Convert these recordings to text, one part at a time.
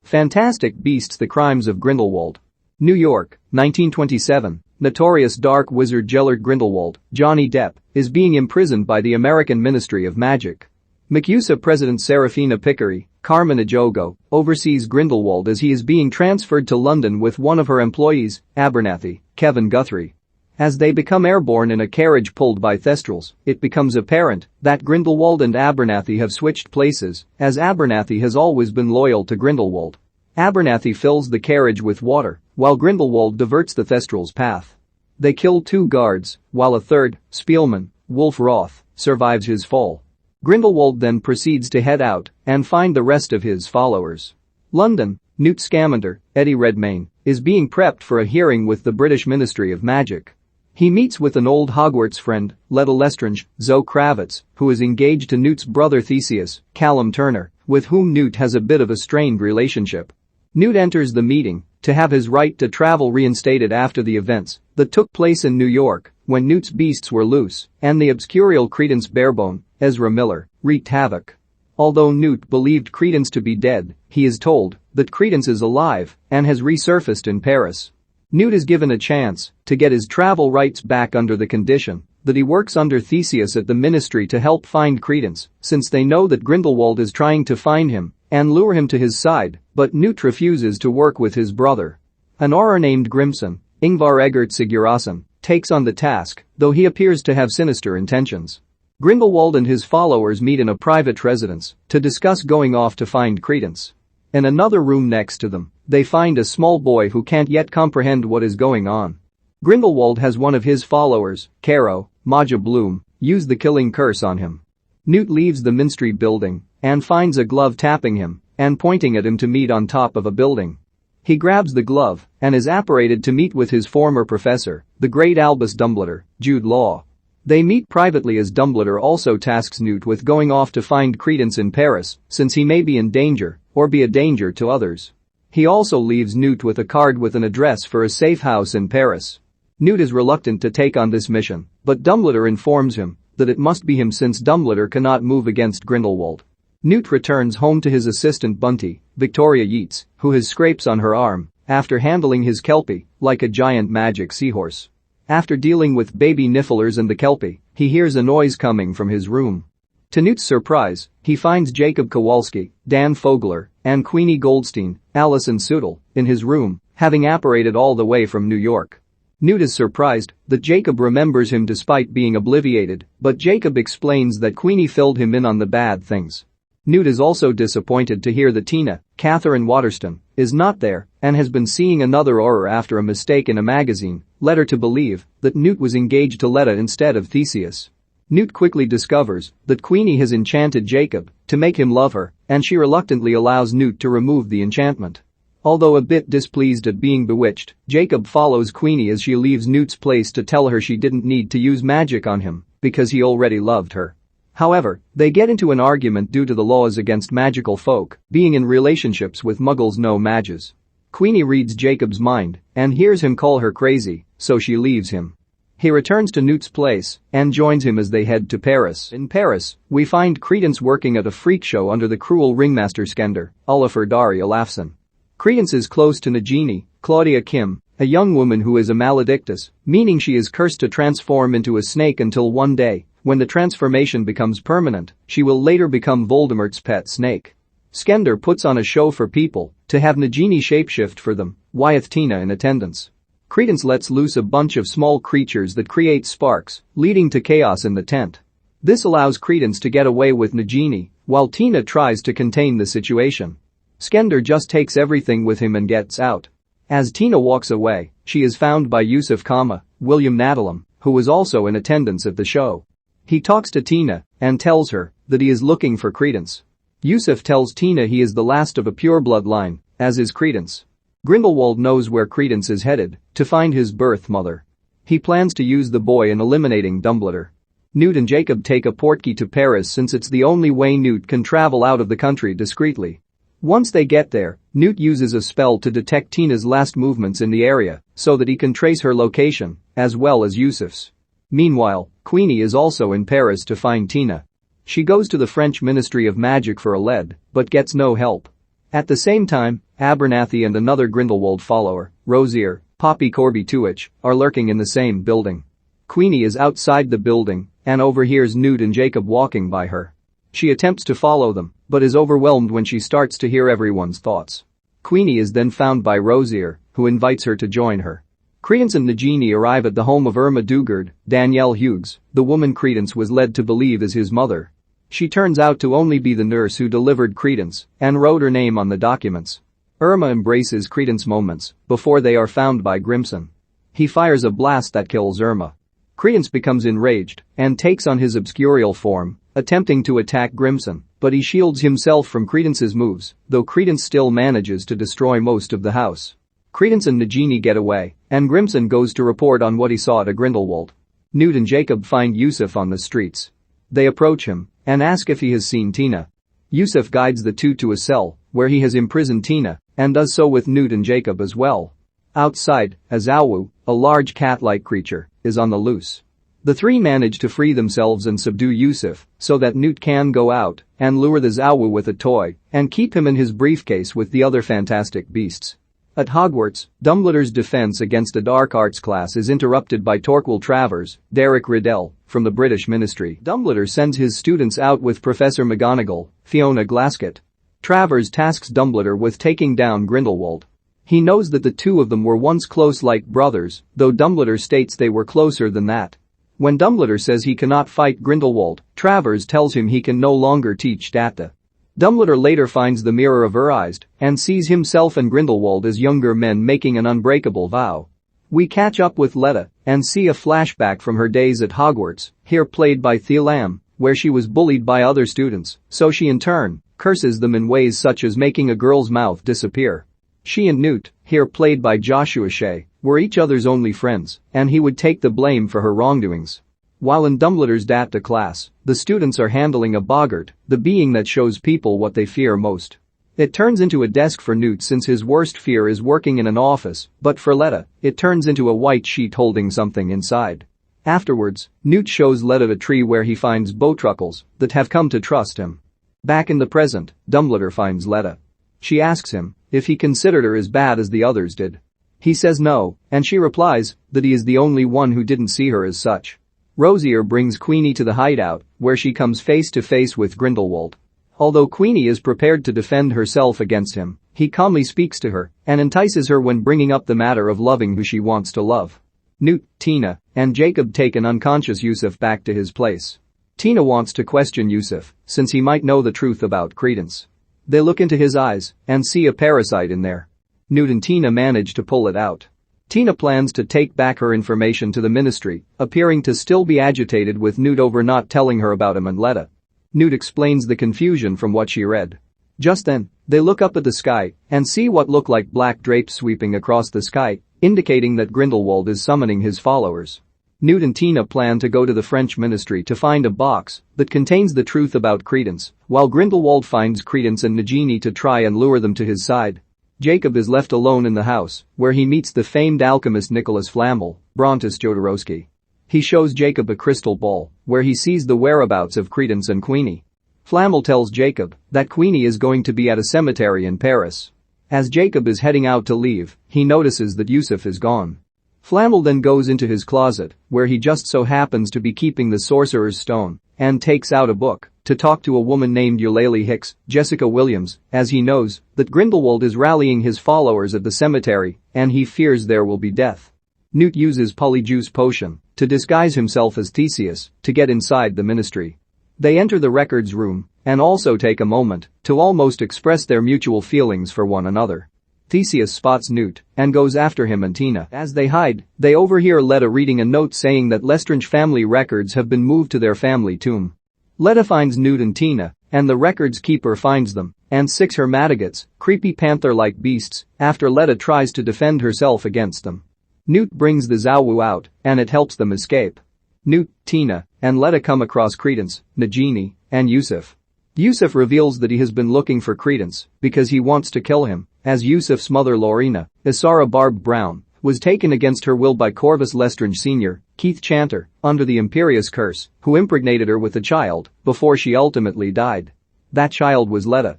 Fantastic Beasts: The Crimes of Grindelwald. New York, 1927. Notorious dark wizard Gellert Grindelwald, Johnny Depp, is being imprisoned by the American Ministry of Magic. MCUSA President Serafina Picari, Carmen Ejogo, oversees Grindelwald as he is being transferred to London with one of her employees, Abernathy, Kevin Guthrie. As they become airborne in a carriage pulled by Thestrals, it becomes apparent that Grindelwald and Abernathy have switched places, as Abernathy has always been loyal to Grindelwald. Abernathy fills the carriage with water, while Grindelwald diverts the Thestrals' path. They kill 2 guards, while a third, Spielman, Wolf Roth, survives his fall. Grindelwald then proceeds to head out and find the rest of his followers. London, Newt Scamander, Eddie Redmayne, is being prepped for a hearing with the British Ministry of Magic. He meets with an old Hogwarts friend, Letta Lestrange, Zoe Kravitz, who is engaged to Newt's brother Theseus, Callum Turner, with whom Newt has a bit of a strained relationship. Newt enters the meeting to have his right to travel reinstated after the events that took place in New York when Newt's beasts were loose and the obscurial Credence Barebone, Ezra Miller, wreaked havoc. Although Newt believed Credence to be dead, he is told that Credence is alive and has resurfaced in Paris. Newt is given a chance to get his travel rights back under the condition that he works under Theseus at the ministry to help find Credence, since they know that Grindelwald is trying to find him and lure him to his side, but Newt refuses to work with his brother. An auror named Grimson, Ingvar Eggert Sigurðsson, takes on the task, though he appears to have sinister intentions. Grindelwald and his followers meet in a private residence to discuss going off to find Credence. In another room next to them, they find a small boy who can't yet comprehend what is going on. Grindelwald has one of his followers, Caro, Maja Bloom, use the killing curse on him. Newt leaves the Ministry building and finds a glove tapping him and pointing at him to meet on top of a building. He grabs the glove and is apparated to meet with his former professor, the great Albus Dumbledore, Jude Law. They meet privately as Dumbledore also tasks Newt with going off to find Credence in Paris, since he may be in danger or be a danger to others. He also leaves Newt with a card with an address for a safe house in Paris. Newt is reluctant to take on this mission, but Dumbledore informs him that it must be him since Dumbledore cannot move against Grindelwald. Newt returns home to his assistant Bunty, Victoria Yeats, who has scrapes on her arm after handling his Kelpie like a giant magic seahorse. After dealing with baby Nifflers and the Kelpie, he hears a noise coming from his room. To Newt's surprise, he finds Jacob Kowalski, Dan Fogler, and Queenie Goldstein, Alison Sudol, in his room, having apparated all the way from New York. Newt is surprised that Jacob remembers him despite being obliviated, but Jacob explains that Queenie filled him in on the bad things. Newt is also disappointed to hear that Tina, Catherine Waterston, is not there and has been seeing another auror after a mistake in a magazine led her to believe that Newt was engaged to Letta instead of Theseus. Newt quickly discovers that Queenie has enchanted Jacob to make him love her, and she reluctantly allows Newt to remove the enchantment. Although a bit displeased at being bewitched, Jacob follows Queenie as she leaves Newt's place to tell her she didn't need to use magic on him because he already loved her. However, they get into an argument due to the laws against magical folk being in relationships with muggles no mages. Queenie reads Jacob's mind and hears him call her crazy, so she leaves him. He returns to Newt's place and joins him as they head to Paris. In Paris, we find Credence working at a freak show under the cruel ringmaster Skender, Olafur Dari Olafsson. Credence is close to Nagini, Claudia Kim, a young woman who is a maledictus, meaning she is cursed to transform into a snake until one day, when the transformation becomes permanent, she will later become Voldemort's pet snake. Skender puts on a show for people to have Nagini shapeshift for them, with Tina in attendance. Credence lets loose a bunch of small creatures that create sparks, leading to chaos in the tent. This allows Credence to get away with Nagini, while Tina tries to contain the situation. Skender just takes everything with him and gets out. As Tina walks away, she is found by Yusuf Kama, William Nadelum, who was also in attendance at the show. He talks to Tina and tells her that he is looking for Credence. Yusuf tells Tina he is the last of a pure bloodline, as is Credence. Grindelwald knows where Credence is headed to find his birth mother. He plans to use the boy in eliminating Dumbledore. Newt and Jacob take a portkey to Paris since it's the only way Newt can travel out of the country discreetly. Once they get there, Newt uses a spell to detect Tina's last movements in the area so that he can trace her location, as well as Yusuf's. Meanwhile, Queenie is also in Paris to find Tina. She goes to the French Ministry of Magic for a lead, but gets no help. At the same time, Abernathy and another Grindelwald follower, Rosier, Poppy Corby-Tuich, are lurking in the same building. Queenie is outside the building and overhears Newt and Jacob walking by her. She attempts to follow them, but is overwhelmed when she starts to hear everyone's thoughts. Queenie is then found by Rosier, who invites her to join her. Credence and Nagini arrive at the home of Irma Dugard, Danielle Hughes, the woman Credence was led to believe is his mother. She turns out to only be the nurse who delivered Credence and wrote her name on the documents. Irma embraces Credence moments before they are found by Grimson. He fires a blast that kills Irma. Credence becomes enraged and takes on his obscurial form, attempting to attack Grimson, but he shields himself from Credence's moves, though Credence still manages to destroy most of the house. Credence and Nagini get away, and Grimson goes to report on what he saw to Grindelwald. Newt and Jacob find Yusuf on the streets. They approach him and ask if he has seen Tina. Yusuf guides the two to a cell, where he has imprisoned Tina, and does so with Newt and Jacob as well. Outside, Azawu, a large cat-like creature, is on the loose. The three manage to free themselves and subdue Yusuf so that Newt can go out and lure the Zawu with a toy and keep him in his briefcase with the other fantastic beasts. At Hogwarts, Dumbledore's defense against a dark arts class is interrupted by Torquil Travers, Derek Riddell, from the British Ministry. Dumbledore sends his students out with Professor McGonagall, Fiona Glaskett. Travers tasks Dumbledore with taking down Grindelwald. He knows that the two of them were once close like brothers, though Dumbledore states they were closer than that. When Dumbledore says he cannot fight Grindelwald, Travers tells him he can no longer teach Datta. Dumbledore later finds the Mirror of Eyes and sees himself and Grindelwald as younger men making an unbreakable vow. We catch up with Letta and see a flashback from her days at Hogwarts, here played by Thea Lamb, where she was bullied by other students, so she in turn curses them in ways such as making a girl's mouth disappear. She and Newt, here played by Joshua Shea, were each other's only friends, and he would take the blame for her wrongdoings. While in Dumbledore's Datta class, the students are handling a boggart, the being that shows people what they fear most. It turns into a desk for Newt since his worst fear is working in an office, but for Letta, it turns into a white sheet holding something inside. Afterwards, Newt shows Letta a tree where he finds bowtruckles that have come to trust him. Back in the present, Dumbledore finds Letta. She asks him if he considered her as bad as the others did. He says no, and she replies that he is the only one who didn't see her as such. Rosier brings Queenie to the hideout, where she comes face to face with Grindelwald. Although Queenie is prepared to defend herself against him, he calmly speaks to her and entices her when bringing up the matter of loving who she wants to love. Newt, Tina, and Jacob take an unconscious Yusuf back to his place. Tina wants to question Yusuf, since he might know the truth about Credence. They look into his eyes and see a parasite in there. Newt and Tina manage to pull it out. Tina plans to take back her information to the Ministry, appearing to still be agitated with Newt over not telling her about him and Letta. Newt explains the confusion from what she read. Just then, they look up at the sky and see what look like black drapes sweeping across the sky, indicating that Grindelwald is summoning his followers. Newt and Tina plan to go to the French Ministry to find a box that contains the truth about Credence, while Grindelwald finds Credence and Nagini to try and lure them to his side. Jacob is left alone in the house, where he meets the famed alchemist Nicholas Flamel, Brontis Jodorowsky. He shows Jacob a crystal ball, where he sees the whereabouts of Credence and Queenie. Flamel tells Jacob that Queenie is going to be at a cemetery in Paris. As Jacob is heading out to leave, he notices that Yusuf is gone. Flamel then goes into his closet, where he just so happens to be keeping the Sorcerer's Stone, and takes out a book to talk to a woman named Eulalie Hicks, Jessica Williams, as he knows that Grindelwald is rallying his followers at the cemetery and he fears there will be death. Newt uses Polyjuice Potion to disguise himself as Theseus to get inside the Ministry. They enter the records room and also take a moment to almost express their mutual feelings for one another. Theseus spots Newt and goes after him and Tina. As they hide, they overhear Letta reading a note saying that Lestrange family records have been moved to their family tomb. Letta finds Newt and Tina, and the records keeper finds them, and 6 Hermatigots, creepy panther-like beasts, after Letta tries to defend herself against them. Newt brings the Zawu out, and it helps them escape. Newt, Tina, and Letta come across Credence, Nagini, and Yusuf. Yusuf reveals that he has been looking for Credence because he wants to kill him, as Yusuf's mother Lorena, Isara Barb Brown, was taken against her will by Corvus Lestrange Sr., Keith Chanter, under the Imperious Curse, who impregnated her with a child before she ultimately died. That child was Letta.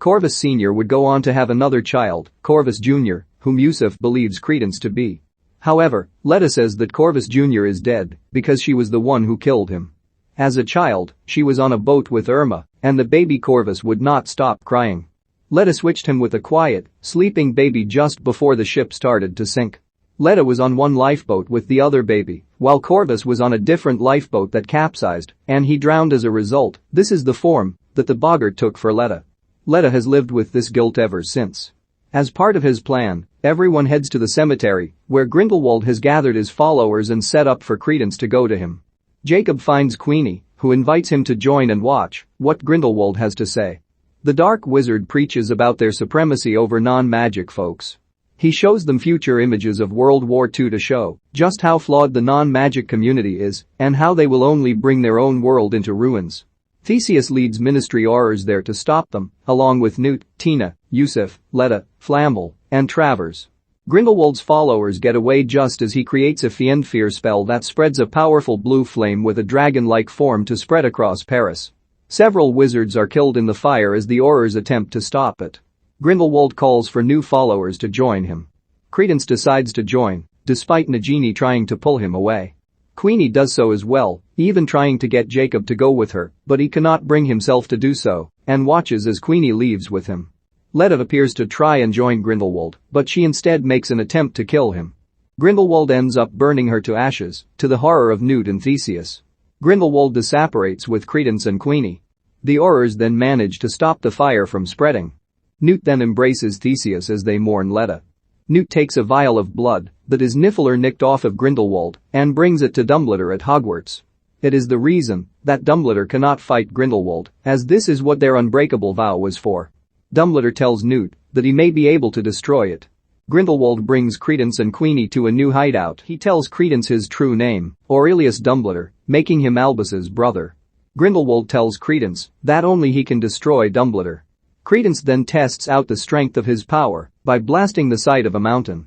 Corvus Sr. would go on to have another child, Corvus Jr., whom Yusuf believes Credence to be. However, Letta says that Corvus Jr. is dead because she was the one who killed him. As a child, she was on a boat with Irma, and the baby Corvus would not stop crying. Letta switched him with a quiet, sleeping baby just before the ship started to sink. Letta was on one lifeboat with the other baby, while Corvus was on a different lifeboat that capsized, and he drowned as a result. This is the form that the boggart took for Letta. Letta has lived with this guilt ever since. As part of his plan, everyone heads to the cemetery, where Grindelwald has gathered his followers and set up for Credence to go to him. Jacob finds Queenie, who invites him to join and watch what Grindelwald has to say. The Dark Wizard preaches about their supremacy over non-magic folks. He shows them future images of World War II to show just how flawed the non-magic community is and how they will only bring their own world into ruins. Theseus leads Ministry Aurors there to stop them, along with Newt, Tina, Yusuf, Letta, Flamel, and Travers. Grindelwald's followers get away just as he creates a Fiendfear spell that spreads a powerful blue flame with a dragon-like form to spread across Paris. Several wizards are killed in the fire as the Aurors attempt to stop it. Grindelwald calls for new followers to join him. Credence decides to join, despite Nagini trying to pull him away. Queenie does so as well, even trying to get Jacob to go with her, but he cannot bring himself to do so, and watches as Queenie leaves with him. Letta appears to try and join Grindelwald, but she instead makes an attempt to kill him. Grindelwald ends up burning her to ashes, to the horror of Newt and Theseus. Grindelwald disapparates with Credence and Queenie. The Aurors then manage to stop the fire from spreading. Newt then embraces Theseus as they mourn Letta. Newt takes a vial of blood that is Niffler nicked off of Grindelwald and brings it to Dumbledore at Hogwarts. It is the reason that Dumbledore cannot fight Grindelwald, as this is what their unbreakable vow was for. Dumbledore tells Newt that he may be able to destroy it. Grindelwald brings Credence and Queenie to a new hideout. He tells Credence his true name, Aurelius Dumbledore, making him Albus's brother. Grindelwald tells Credence that only he can destroy Dumbledore. Credence then tests out the strength of his power by blasting the side of a mountain.